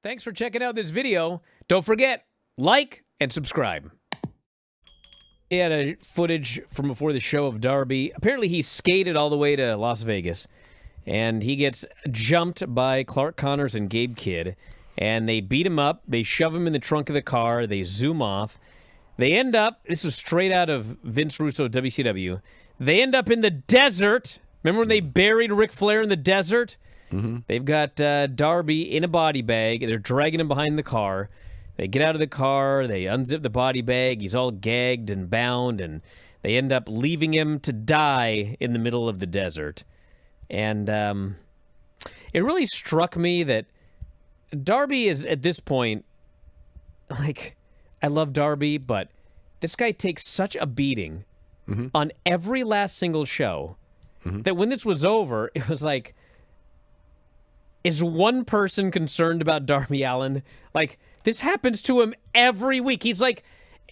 Thanks for checking out this video. Don't forget, like and subscribe. He had a footage from before the show of Darby. Apparently he skated all the way to Las Vegas, and he gets jumped by Clark Connors and Gabe Kidd, and they beat him up. They shove him in the trunk of the car. They zoom off. They end up, this is straight out of Vince Russo, WCW. They end up in the desert. Remember when they buried Ric Flair in the desert? Mm-hmm. They've got Darby in a body bag. They're dragging him behind the car. They get out of the car. They unzip the body bag. He's all gagged and bound, and they end up leaving him to die in the middle of the desert. And it really struck me that Darby is, at this point, like, I love Darby, but this guy takes such a beating on every last single show that when this was over, it was like, is one person concerned about Darby Allin? Like, this happens to him every week. He's like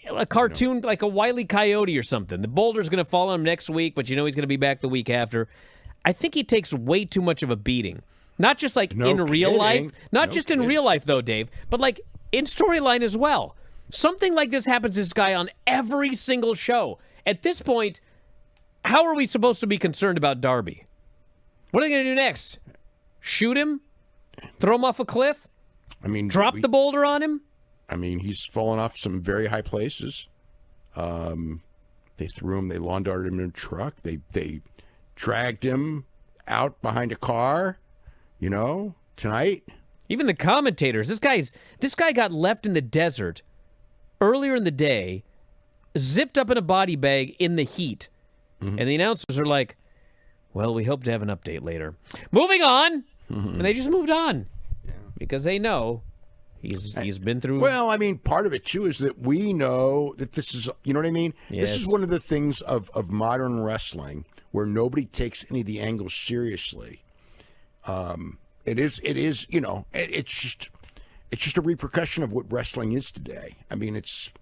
a cartoon, like a Wile E. Coyote or something. The boulder's going to fall on him next week, but you know he's going to be back the week after. I think he takes way too much of a beating. Not just like in real life. Not just in real life, though, Dave, but like in storyline as well. Something like this happens to this guy on every single show. At this point, how are we supposed to be concerned about Darby? What are they going to do next? Shoot him? Throw him off a cliff? I mean, drop the boulder on him? I mean, he's fallen off some very high places. They threw him, they lawn darted him in a truck. They dragged him out behind a car, you know, tonight. Even the commentators, this guy got left in the desert earlier in the day, zipped up in a body bag in the heat. And the announcers are like, well, we hope to have an update later. Moving on. And they just moved on. Yeah. Because they know he's been through. Well, I mean, part of it, too, is that we know that this is, you know what I mean? Yes. This is one of the things of modern wrestling where nobody takes any of the angles seriously. It is, you know, it's just a repercussion of what wrestling is today. I mean, it's,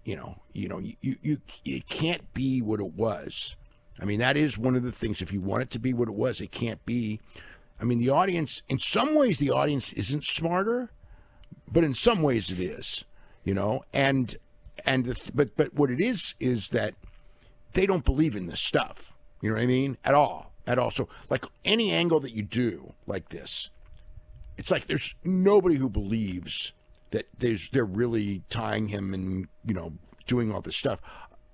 it can't be what it was. I mean, that is one of the things. If you want it to be what it was, it can't be. I mean, the audience, in some ways, the audience isn't smarter, but in some ways it is, you know. But what it is that they don't believe in this stuff. You know what I mean? At all. So, like any angle that you do like this, it's like there's nobody who believes that they're really tying him and, you know, doing all this stuff,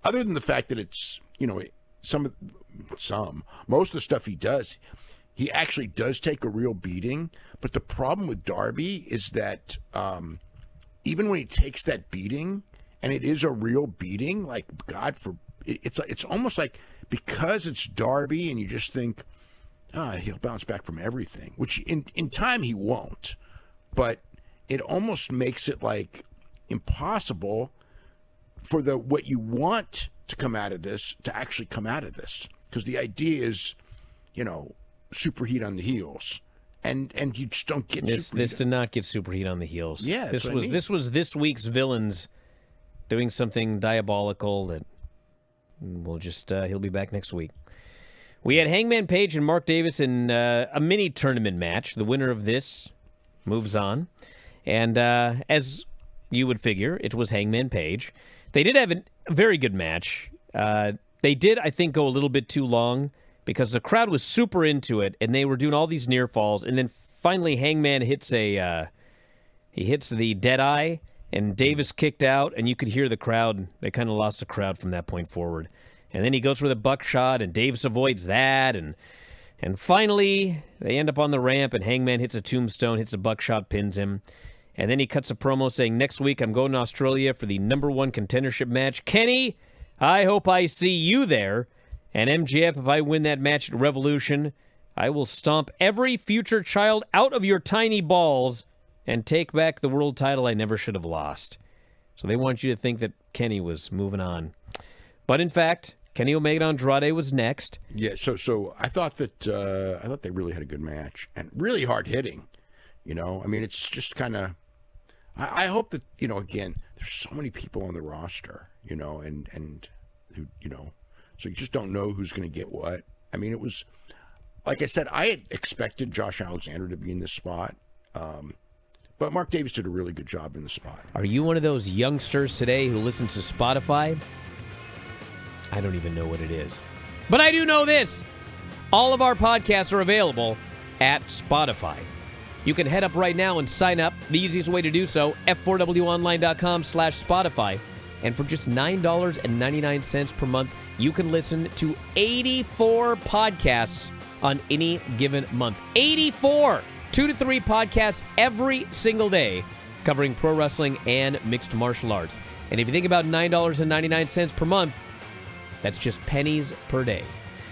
other than the fact that it's, you know, most of the stuff he does. He actually does take a real beating, but the problem with Darby is that even when he takes that beating, and it is a real beating, like it's almost like because it's Darby, and you just think, he'll bounce back from everything, which in time he won't, but it almost makes it like impossible for what you want to come out of this to actually come out of this, because the idea is, you know, superheat on the heels, and you just don't get this did not get superheat on the heels. Yeah, this was this week's villains doing something diabolical that we'll just he'll be back next week. We had Hangman Page and Mark Davis in a mini tournament match. The winner of this moves on, and as you would figure, it was Hangman Page. They did have a very good match. They did, I think, go a little bit too long, because the crowd was super into it, and they were doing all these near falls, and then finally Hangman hits the dead eye, and Davis kicked out, and you could hear the crowd. They kind of lost the crowd from that point forward. And then he goes for the buckshot, and Davis avoids that, and finally they end up on the ramp, and Hangman hits a tombstone, hits a buckshot, pins him, and then he cuts a promo saying, next week I'm going to Australia for the #1 contendership match. Kenny, I hope I see you there. And MJF, if I win that match at Revolution, I will stomp every future child out of your tiny balls and take back the world title I never should have lost. So they want you to think that Kenny was moving on. But in fact, Kenny Omega Andrade was next. Yeah, so I thought they really had a good match and really hard hitting. You know, I mean, it's just kind of. I hope that, you know, again, there's so many people on the roster, you know, and who, you know. So you just don't know who's going to get what. I mean, it was, like I said, I had expected Josh Alexander to be in this spot. But Mark Davis did a really good job in the spot. Are you one of those youngsters today who listens to Spotify? I don't even know what it is. But I do know this. All of our podcasts are available at Spotify. You can head up right now and sign up. The easiest way to do so, f4wonline.com/Spotify. And for just $9.99 per month, you can listen to 84 podcasts on any given month. 84! 2 to 3 podcasts every single day covering pro wrestling and mixed martial arts. And if you think about $9.99 per month, that's just pennies per day.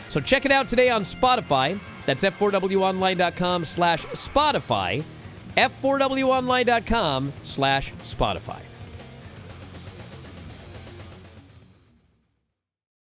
So check it out today on Spotify. That's f4wonline.com/Spotify. f4wonline.com/Spotify.